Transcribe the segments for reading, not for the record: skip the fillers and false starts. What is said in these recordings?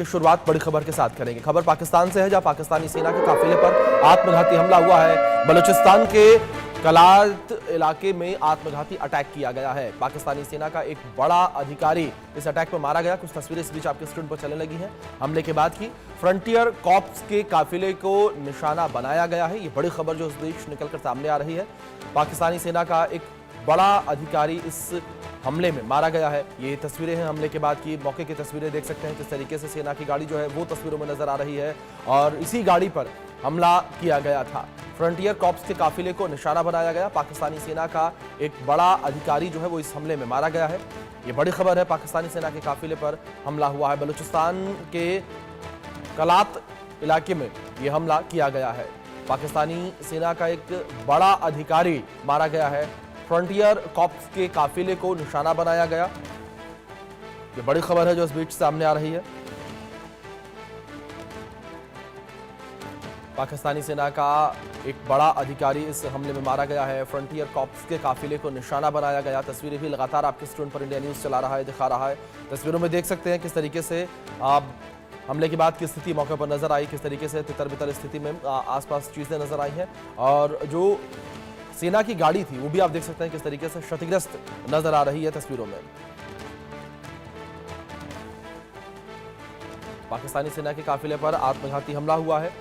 शुरुआत बड़ी खबर के साथ करेंगे। खबर पाकिस्तान से है, जहां पाकिस्तानी सेना के काफिले पर आत्मघाती हमला हुआ है। बलूचिस्तान के कलात इलाके में आत्मघाती अटैक किया गया है। पाकिस्तानी सेना का एक बड़ा अधिकारी इस अटैक में मारा गया। कुछ तस्वीरें इस बीच आपके स्क्रीन पर चलने लगी हैं। हमले के बाद की फ्रंटियर कॉर्प्स के काफिले को निशाना बनाया गया है। ये बड़ी खबर जो इस बीच निकलकर सामने आ रही है। पाकिस्तानी सेना का एक बड़ा अधिकारी इस हमले में मारा गया है। ये तस्वीरें हैं हमले के बाद की। मौके की तस्वीरें देख सकते हैं किस तरीके से सेना की गाड़ी जो है वो तस्वीरों में नजर आ रही है और इसी गाड़ी पर हमला किया गया था। फ्रंटियर कॉर्प्स के काफिले को निशाना बनाया गया। पाकिस्तानी सेना का एक बड़ा अधिकारी जो है वो इस हमले में मारा गया है। ये बड़ी खबर है। पाकिस्तानी सेना के काफिले पर हमला हुआ है। बलूचिस्तान के कलात इलाके में यह हमला किया गया है। पाकिस्तानी सेना का एक बड़ा अधिकारी मारा गया है। फ्रंटियर कॉर्प्स के काफिले को निशाना बनाया गया। ये बड़ी खबर है जो इस बीच सामने आ रही है। पाकिस्तानी सेना का एक बड़ा अधिकारी इस हमले में मारा गया है। फ्रंटियर कॉर्प्स के काफिले को निशाना बनाया गया। तस्वीरें भी लगातार आपके स्क्रीन पर इंडिया न्यूज चला रहा है, दिखा रहा है। तस्वीरों में देख सकते हैं किस तरीके से आप हमले के बाद की स्थिति मौके पर नजर आई, किस तरीके से तितर बितर स्थिति में आसपास चीजें नजर आई हैं और जो सेना की गाड़ी थी वो भी आप देख सकते हैं किस तरीके से क्षतिग्रस्त नजर आ रही है तस्वीरों में। पाकिस्तानी सेना के काफिले पर आत्मघाती हमला हुआ है।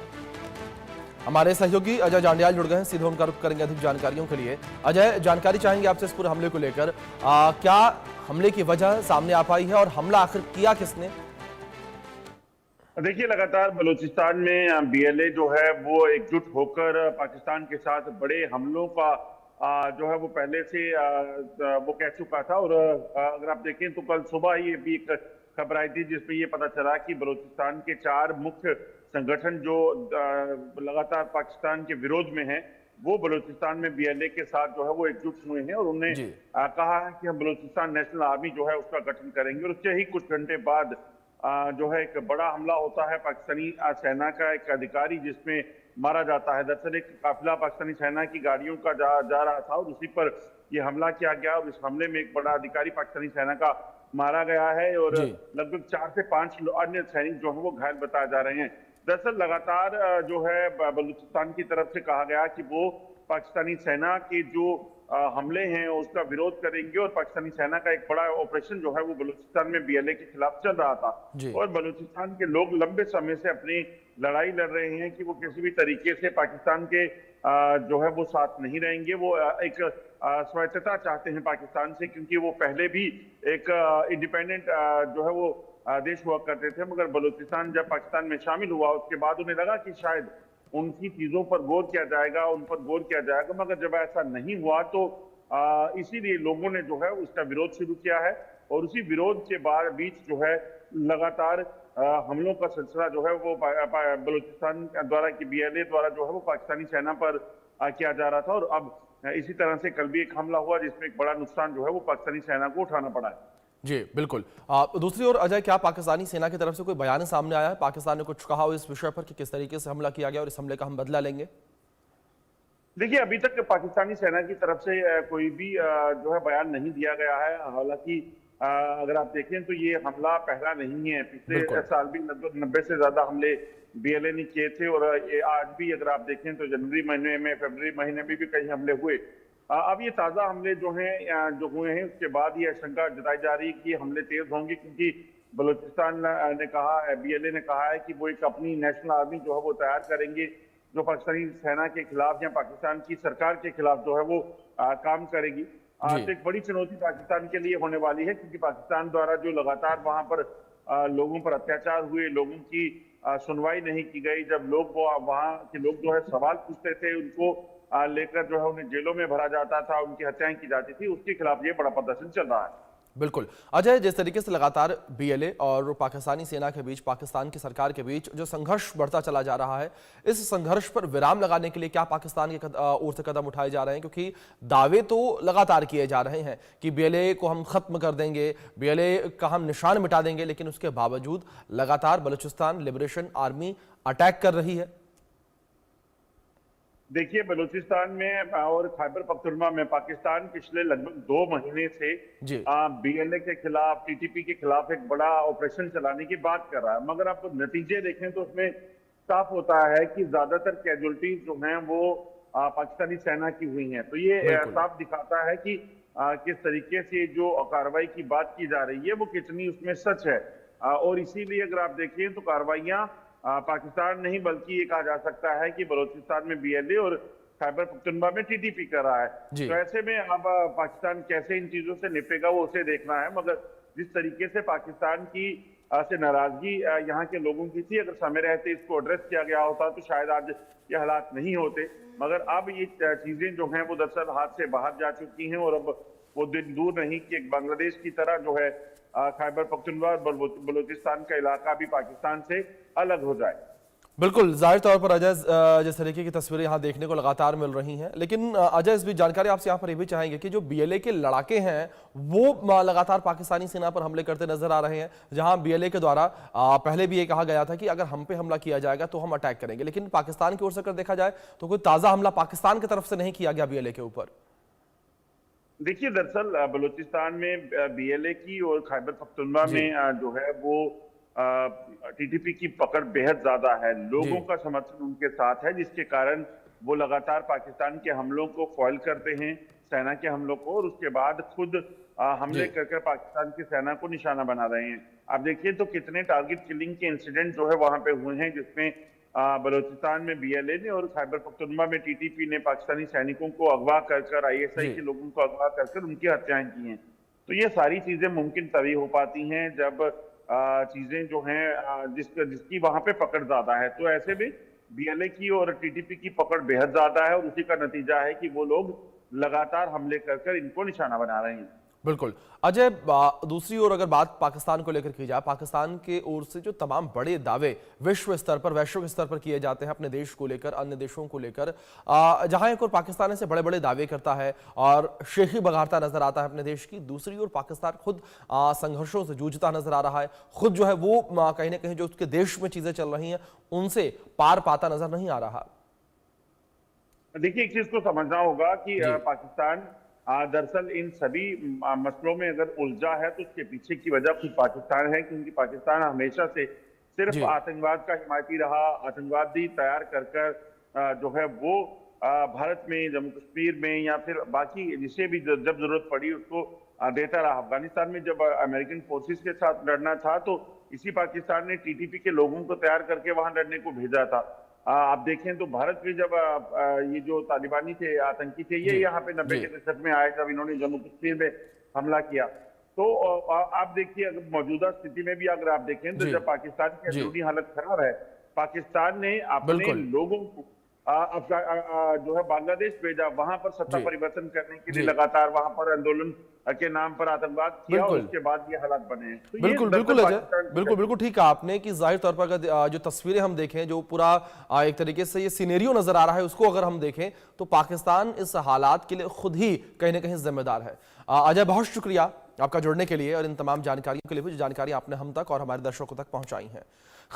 हमारे सहयोगी अजय जांडियाल जुड़ गए हैं, सीधे उनका रुख करेंगे अधिक जानकारियों के लिए। अजय, जानकारी चाहेंगे आपसे इस पूरे हमले को लेकर। क्या हमले की वजह सामने आ पाई है और हमला आखिर किया किसने? देखिए, लगातार बलूचिस्तान में बीएलए जो है वो एकजुट होकर पाकिस्तान के साथ बड़े हमलों का जो है वो पहले से वो कह चुका था। और अगर आप देखें तो कल सुबह ही भी एक खबर आई थी जिसमें ये पता चला कि बलूचिस्तान के 4 मुख्य संगठन जो लगातार पाकिस्तान के विरोध में हैं, वो बलूचिस्तान में बीएलए के साथ जो है वो एकजुट हुए हैं और उन्होंने कहा है कि हम बलूचिस्तान नेशनल आर्मी जो है उसका गठन करेंगे। और उससे ही कुछ घंटे बाद जो है एक बड़ा हमला होता है। पाकिस्तानी सेना का एक अधिकारी जिसमें मारा जाता है। दरअसल एक काफिला पाकिस्तानी सेना की गाड़ियों का जा रहा था और उसी पर यह हमला किया गया और इस हमले में एक बड़ा अधिकारी पाकिस्तानी सेना का मारा गया है और लगभग 4 से 5 अन्य सैनिक जो है वो घायल बताए जा रहे हैं। दरअसल लगातार जो है बलूचिस्तान की तरफ से कहा गया कि वो पाकिस्तानी सेना के जो हमले हैं उसका विरोध करेंगे और पाकिस्तानी सेना का एक बड़ा ऑपरेशन जो है वो बलूचिस्तान में बीएलए के खिलाफ चल रहा था। और बलूचिस्तान के लोग लंबे समय से अपनी लड़ाई लड़ रहे हैं कि वो किसी भी तरीके से पाकिस्तान के जो है वो साथ नहीं रहेंगे। वो एक स्वायत्तता चाहते हैं पाकिस्तान से, क्योंकि वो पहले भी एक इंडिपेंडेंट जो है वो देश हुआ करते थे। मगर बलूचिस्तान जब पाकिस्तान में शामिल हुआ उसके बाद उन्हें लगा कि शायद उनकी चीजों पर गौर किया जाएगा, उन पर गौर किया जाएगा। मगर जब ऐसा नहीं हुआ तो इसीलिए लोगों ने जो है उसका विरोध शुरू किया है और उसी विरोध के बीच जो है लगातार हमलों का सिलसिला जो है वो बलूचिस्तान द्वारा की बीएलए द्वारा जो है वो पाकिस्तानी सेना पर किया जा रहा था। और अब इसी तरह से कल भी एक हमला हुआ जिसमें एक बड़ा नुकसान जो है वो पाकिस्तानी सेना को उठाना पड़ा है। जी बिल्कुल। दूसरी ओर अजय, क्या पाकिस्तानी सेना की तरफ से कोई बयान सामने आया है? पाकिस्तान ने कुछ कहा हो इस विषय पर कि किस तरीके से हमला किया गया और इस हमले का हम बदला लेंगे? देखिए, अभी तक पाकिस्तानी सेना की तरफ से कोई भी जो है बयान नहीं दिया गया है। हालांकि अगर आप देखें तो ये हमला पहला नहीं है। पिछले साल भी लगभग 90 से ज्यादा हमले बीएलए ने किए थे और आज भी अगर आप देखें तो जनवरी महीने में, फरवरी महीने में भी कई हमले हुए। अब ये ताजा हमले जो हैं जो हुए हैं उसके बाद ये आशंका जताई जा रही है कि हमले तेज होंगे, क्योंकि बलूचिस्तान ने कहा, बीएलए ने कहा है कि वो एक अपनी नेशनल आर्मी जो है वो तैयार करेंगे जो पाकिस्तानी सेना के खिलाफ या पाकिस्तान की सरकार के खिलाफ जो है वो काम करेगी। तो एक बड़ी चुनौती पाकिस्तान के लिए होने वाली है, क्योंकि पाकिस्तान द्वारा जो लगातार वहां पर लोगों पर अत्याचार हुए, लोगों की सुनवाई नहीं की गई। जब लोग वहां के लोग जो है सवाल पूछते थे उनको लेकर जो है उन्हें जेलों में भरा जाता था, उनकी हत्याएं की जाती थी, उसके खिलाफ ये बड़ा प्रदर्शन चल रहा है। बिल्कुल। अजय, जिस तरीके से लगातार बीएलए और पाकिस्तानी सेना के बीच, पाकिस्तान की सरकार के बीच जो संघर्ष बढ़ता चला जा रहा है, इस संघर्ष पर विराम लगाने के लिए क्या पाकिस्तान की ओर से कदम उठाए जा रहे हैं? क्योंकि दावे तो लगातार किए जा रहे हैं कि बीएलए को हम खत्म कर देंगे, बीएलए का हम निशान मिटा देंगे, लेकिन उसके बावजूद लगातार बलूचिस्तान लिबरेशन आर्मी अटैक कर रही है। देखिए, बलूचिस्तान में और खैबर पख्तूनख्वा में पाकिस्तान पिछले लगभग 2 महीने से जी। बीएलए के खिलाफ, टीटीपी के खिलाफ एक बड़ा ऑपरेशन चलाने की बात कर रहा है। मगर आप नतीजे देखें तो उसमें साफ होता है कि ज्यादातर कैजुअल्टीज जो हैं वो पाकिस्तानी सेना की हुई हैं। तो ये बिल्कुल। साफ दिखाता है कि किस तरीके से जो कार्रवाई की बात की जा रही है वो कितनी उसमें सच है। और इसीलिए अगर आप देखें तो कार्रवाइयां पाकिस्तान नहीं बल्कि ये कहा जा सकता है कि बलूचिस्तान में बीएलए और खैबर पख्तूनख्वा में टीटीपी कर रहा है। जी। तो ऐसे में अब पाकिस्तान कैसे इन चीजों से निपटेगा वो उसे देखना है। मगर जिस तरीके से पाकिस्तान की से नाराजगी यहाँ के लोगों की थी, अगर समय रहते इसको एड्रेस किया गया होता तो शायद आज ये हालात नहीं होते। मगर अब ये चीजें जो हैं वो दरअसल हाथ से बाहर जा चुकी हैं और अब वो दिन दूर नहीं कि एक बांग्लादेश की तरह जो है खैबर पख्तूनख्वा और बलूचिस्तान का इलाका भी पाकिस्तान से अलग हो जाए। बिल्कुल, जाहिर तौर पर अजय, जिस तरीके की तस्वीरें यहाँ देखने को लगातार मिल रही हैं, लेकिन अजय इस भी जानकारी आपसे यहाँ पर ये भी चाहेंगे कि जो बीएलए के लड़ाके हैं वो लगातार पाकिस्तानी सेना पर हमले करते नजर आ रहे हैं, जहां बीएलए के द्वारा पहले भी ये कहा गया था कि अगर हम पे हमला किया जाएगा तो हम अटैक करेंगे, लेकिन पाकिस्तान की ओर से अगर देखा जाए तो कोई ताजा हमला पाकिस्तान की तरफ से नहीं किया गया बीएलए के ऊपर। देखिए, दरअसल बलूचिस्तान में बीएलए की और खैबर पख्तूनख्वा में जो है वो टीटीपी की पकड़ बेहद ज्यादा है। लोगों का समर्थन उनके साथ है, जिसके कारण वो लगातार पाकिस्तान के हमलों को फॉइल करते हैं, सेना के हमलों को, और उसके बाद खुद हमले कर पाकिस्तान की सेना को निशाना बना रहे हैं। आप देखिए तो कितने टारगेट किलिंग के इंसिडेंट जो है वहां पे हुए हैं, जिसमें बलूचिस्तान में बीएलए ने और खैबर पख्तूनख्वा में टीटीपी ने पाकिस्तानी सैनिकों को अगवा कर आईएसआई के लोगों को अगवा कर उनकी हत्याएं की हैं। तो ये सारी चीजें मुमकिन तभी हो पाती हैं जब चीजें जो हैं जिसकी वहां पे पकड़ ज्यादा है। तो ऐसे में बीएलए की और टीटीपी की पकड़ बेहद ज्यादा है और उसी का नतीजा है कि वो लोग लगातार हमले कर इनको निशाना बना रहे हैं। बिल्कुल अजय, दूसरी ओर अगर बात पाकिस्तान को लेकर की जाए, पाकिस्तान के ओर से जो तमाम बड़े दावे विश्व स्तर पर, वैश्विक स्तर पर किए जाते हैं अपने देश को लेकर, अन्य देशों को लेकर, जहां एक ओर पाकिस्तान ऐसे बड़े बड़े दावे करता है और शेखी बघारता नजर आता है अपने देश की, दूसरी ओर पाकिस्तान खुद संघर्षों से जूझता नजर आ रहा है, खुद जो है वो कहीं ना कहीं जो उसके देश में चीजें चल रही हैं उनसे पार पाता नजर नहीं आ रहा। देखिए, एक चीज को समझना होगा कि पाकिस्तान दरअसल इन सभी मसलों में अगर उलझा है तो उसके पीछे की वजह खुद पाकिस्तान है, क्योंकि पाकिस्तान हमेशा से सिर्फ आतंकवाद का हिमायती रहा, आतंकवादी तैयार कर जो है वो भारत में, जम्मू कश्मीर में या फिर बाकी जिसे भी जब जरूरत पड़ी उसको देता रहा। अफगानिस्तान में जब अमेरिकन फोर्सेस के साथ लड़ना था तो इसी पाकिस्तान ने टीटीपी के लोगों को तैयार करके वहां लड़ने को भेजा था। आप देखें तो भारत में जब ये जो तालिबानी थे, आतंकी थे, ये यहाँ पे 90 के दशक में आए जब इन्होंने जम्मू कश्मीर में हमला किया। तो आप देखिए, अगर मौजूदा स्थिति में भी अगर आप देखें तो जब पाकिस्तान की अंदरूनी हालत खराब है, पाकिस्तान ने अपने लोगों को जो है बांग्लादेश भेजा, वहां पर सत्ता परिवर्तन करने के लिए लगातार वहां पर आंदोलन के नाम पर आतंकवाद किया और उसके बाद ये हालात बने हैं। तो बिल्कुल बिल्कुल अजय, बिल्कुल ठीक कहा आपने कि जाहिर तौर पर अगर जो तस्वीरें हम देखें, जो पूरा एक तरीके से ये सिनेरियो नजर आ रहा है, उसको अगर हम देखें तो पाकिस्तान इस हालात के लिए खुद ही कहीं ना कहीं जिम्मेदार है। अजय, बहुत शुक्रिया आपका जुड़ने के लिए और इन तमाम जानकारियों के लिए भी जो जानकारी आपने हम तक और हमारे दर्शकों तक पहुंचाई है।